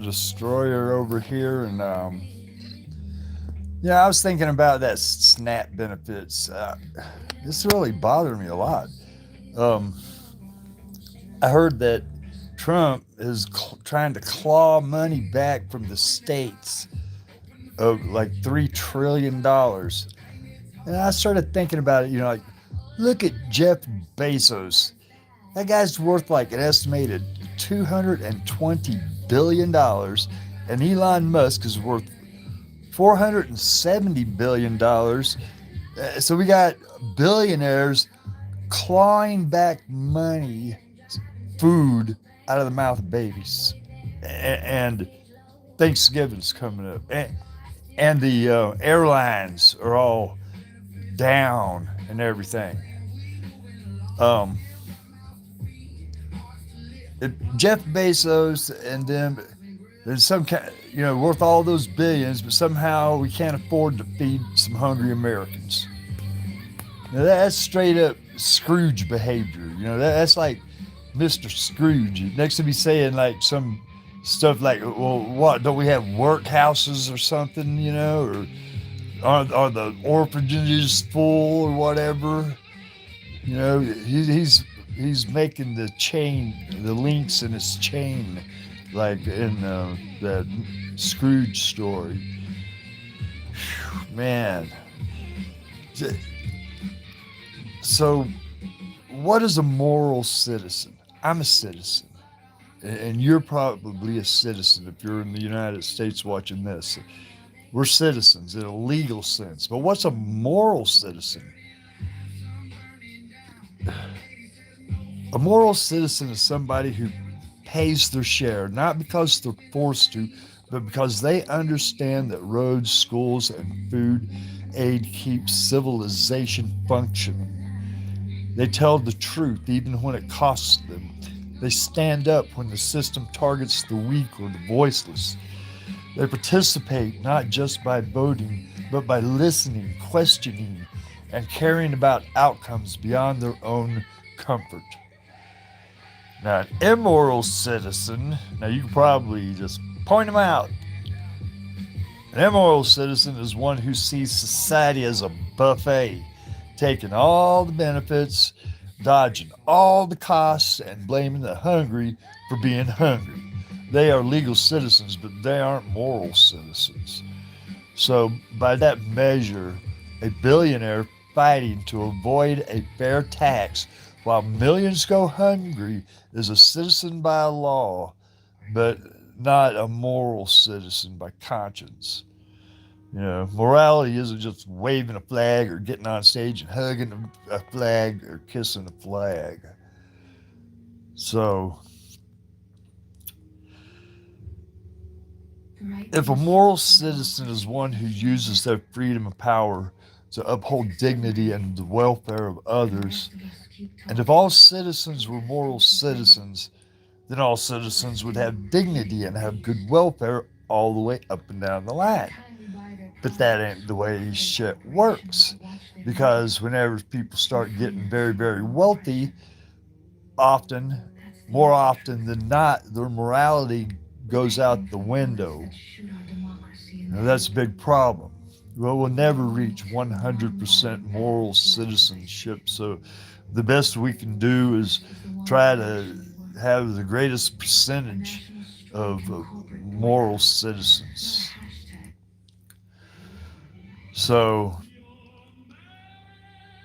Destroyer over here, and yeah, I was thinking about that SNAP benefits. This really bothered me a lot. Um, I heard that Trump is trying to claw money back from the states of like $3 trillion, and I started thinking about it. Like, look at Jeff Bezos. That guy's worth like an estimated $220 billion, and Elon Musk is worth $470 billion. So we got billionaires clawing back money, food out of the mouth of babies. And Thanksgiving's coming up. And the airlines are all down and everything. Um, Jeff Bezos and them, there's some kind, worth all those billions, but somehow we can't afford to feed some hungry Americans. Now that's straight up Scrooge behavior. That's like Mr. Scrooge. Next to me saying like some stuff like, well, what, don't we have workhouses or something, or are the orphanages full or whatever? He's making the links in his chain, like in that Scrooge story. Whew, man. So, what is a moral citizen? I'm a citizen, and you're probably a citizen if you're in the United States watching this. We're citizens in a legal sense, but what's a moral citizen? A moral citizen is somebody who pays their share, not because they're forced to, but because they understand that roads, schools, and food aid keep civilization functioning. They tell the truth even when it costs them. They stand up when the system targets the weak or the voiceless. They participate not just by voting, but by listening, questioning, and caring about outcomes beyond their own comfort. Now, an immoral citizen, now you can probably just point them out. An immoral citizen is one who sees society as a buffet, taking all the benefits, dodging all the costs, and blaming the hungry for being hungry. They are legal citizens, but they aren't moral citizens. So, by that measure, a billionaire fighting to avoid a fair tax while millions go hungry is a citizen by law, but not a moral citizen by conscience. Morality isn't just waving a flag or getting on stage and hugging a flag or kissing a flag. So, if a moral citizen is one who uses their freedom and power to uphold dignity and the welfare of others, and if all citizens were moral citizens, then all citizens would have dignity and have good welfare all the way up and down the line. But that ain't the way shit works. Because whenever people start getting very, very wealthy, often, more often than not, their morality goes out the window. Now, that's a big problem. Well, we'll never reach 100% moral citizenship. So the best we can do is try to have the greatest percentage of moral citizens. So,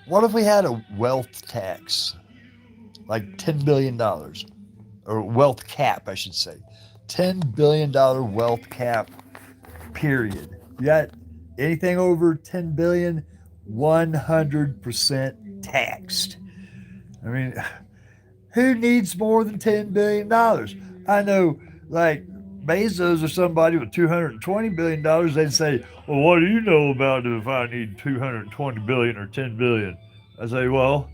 what if we had a wealth tax, like $10 billion, or wealth cap, I should say, $10 billion wealth cap, period. You got anything over 10 billion, 100% taxed. I mean, who needs more than $10 billion? I know, like Bezos or somebody with $220 billion, they'd say, "Well, what do you know about if I need 220 billion or 10 billion?" I say, "Well,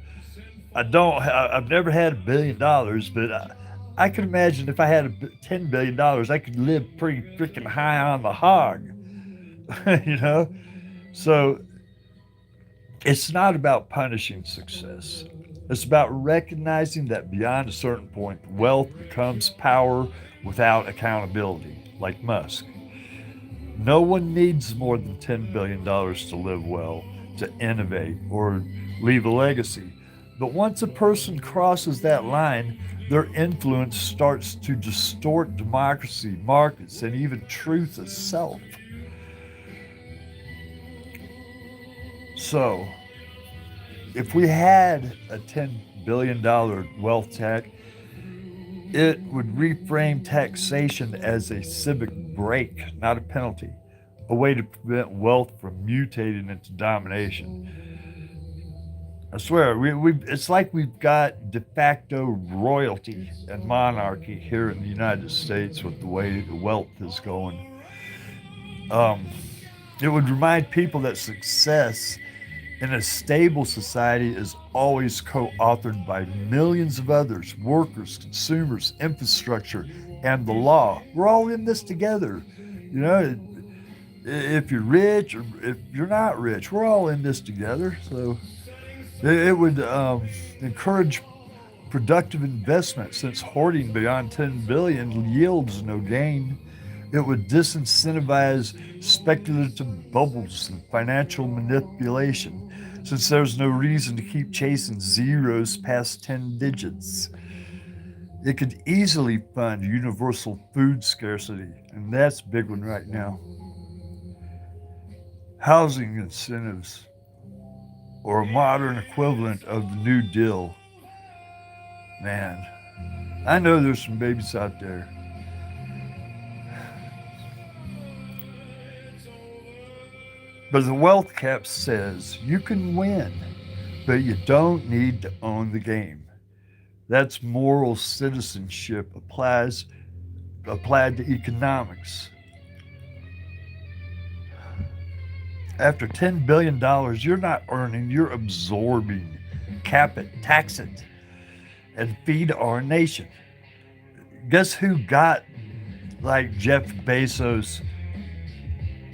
I don't. I've never had $1 billion, but I can imagine if I had $10 billion, I could live pretty freaking high on the hog." you know. So it's not about punishing success. It's about recognizing that beyond a certain point, wealth becomes power without accountability. like Musk. No one needs more than $10 billion to live well, to innovate, or leave a legacy. But once a person crosses that line, their influence starts to distort democracy, markets, and even truth itself. So, if we had a $10 billion wealth tax, it would reframe taxation as a civic break, not a penalty, a way to prevent wealth from mutating into domination. I swear, it's like we've got de facto royalty and monarchy here in the United States with the way the wealth is going. Um, it would remind people that success in a stable society is always co-authored by millions of others, workers, consumers, infrastructure, and the law. We're all in this together. You know, if you're rich or if you're not rich, we're all in this together. So it would encourage productive investment since hoarding beyond 10 billion yields no gain. It would disincentivize speculative bubbles and financial manipulation since there's no reason to keep chasing zeros past 10 digits. It could easily fund universal food scarcity, and that's a big one right now. Housing incentives, or a modern equivalent of the New Deal. Man, I know there's some babies out there. But the wealth cap says you can win, but you don't need to own the game. That's moral citizenship applied to economics. After $10 billion, you're not earning, you're absorbing. Cap it, tax it, and feed our nation. Guess who got, like Jeff Bezos,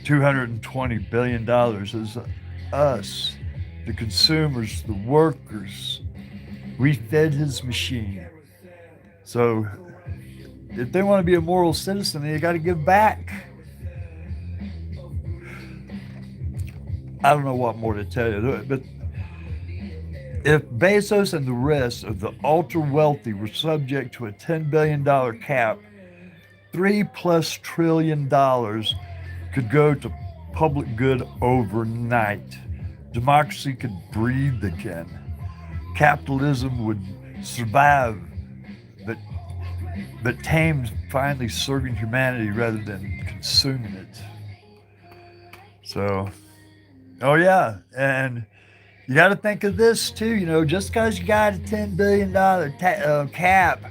$220 billion? Is us, the consumers, the workers. We fed his machine. So if they want to be a moral citizen, they got to give back. I don't know what more to tell you, but if Bezos and the rest of the ultra wealthy were subject to a $10 billion cap, $3+ trillion could go to public good overnight. Democracy could breathe again. Capitalism would survive, but tamed, finally serving humanity rather than consuming it. So, oh yeah, and you got to think of this too. You know, just because you got a $10 billion cap,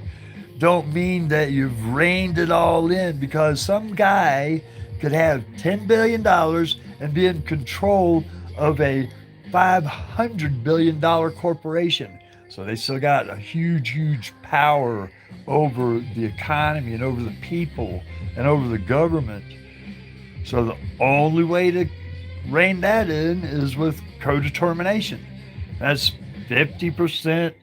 don't mean that you've reined it all in. Because some guy could have $10 billion and be in control of a $500 billion corporation. So they still got a huge power over the economy and over the people and over the government. So the only way to rein that in is with codetermination. That's 50%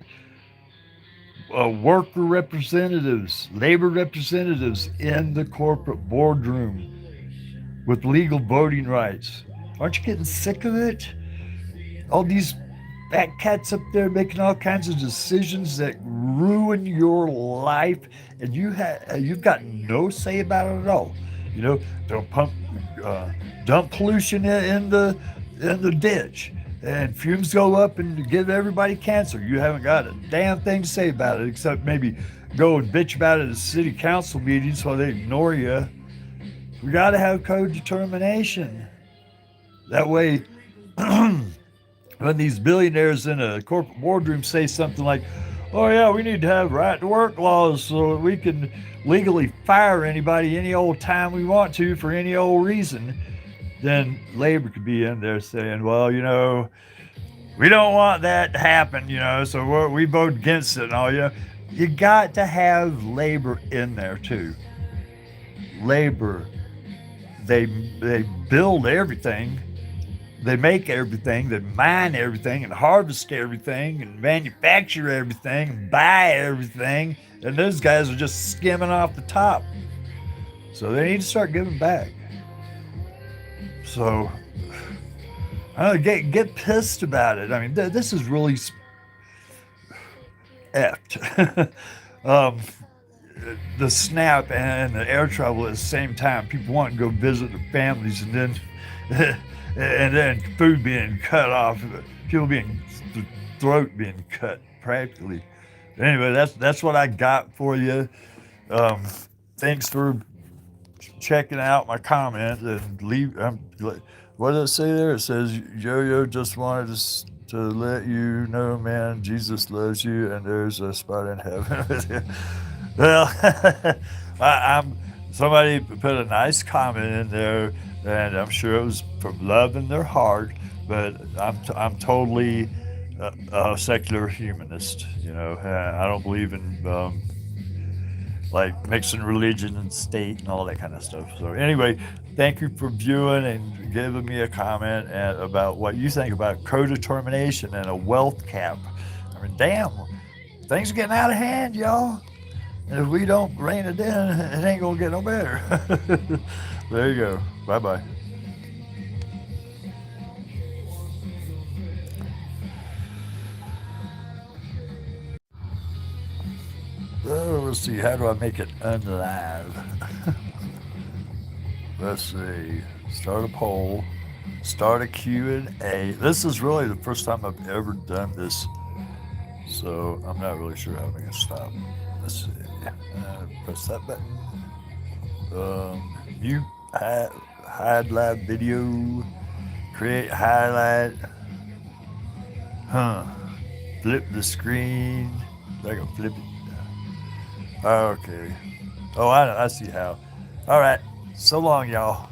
worker representatives, labor representatives in the corporate boardroom with legal voting rights. Aren't you getting sick of it? All these fat cats up there making all kinds of decisions that ruin your life, and you've got no say about it at all. You know, don't dump pollution in the ditch, and fumes go up and give everybody cancer. You haven't got a damn thing to say about it, except maybe go and bitch about it at city council meetings while they ignore you. We got to have codetermination. That way, when these billionaires in a corporate boardroom say something like, oh yeah, we need to have right to work laws so that we can legally fire anybody any old time we want to for any old reason, then labor could be in there saying, well, you know, we don't want that to happen, you know, so we vote against it and all. You know, you got to have labor in there too. Labor, they build everything. They make everything, they mine everything and harvest everything and manufacture everything and buy everything. And those guys are just skimming off the top. So they need to start giving back. So I don't know, get pissed about it. I mean, this is really effed. um, the snap and the air travel at the same time. People want to go visit their families, and then and then food being cut off, people being the throat being cut practically. Anyway, that's what I got for you. Um, Thanks for checking out my comment and leave. What does it say there? It says Yo-Yo just wanted to let you know, man, Jesus loves you, and there's a spot in heaven. Well, I'm somebody put a nice comment in there, and I'm sure it was from love in their heart. But I'm totally a secular humanist. I don't believe in like mixing religion and state and all that kind of stuff. So anyway, thank you for viewing and giving me a comment about what you think about codetermination and a wealth cap. I mean, damn, things are getting out of hand, y'all. And if we don't rein it in, it ain't gonna get no better. There you go. Bye bye. Oh, let's see. How do I make it unlive? Let's see. Start a poll. Start a Q&A. This is really the first time I've ever done this, so I'm not really sure how I'm gonna stop. Let's see. Press that button. Mute, hide live video, create highlight. Huh. Flip the screen. I can flip it. Okay. Oh, I see how. All right. So long, y'all.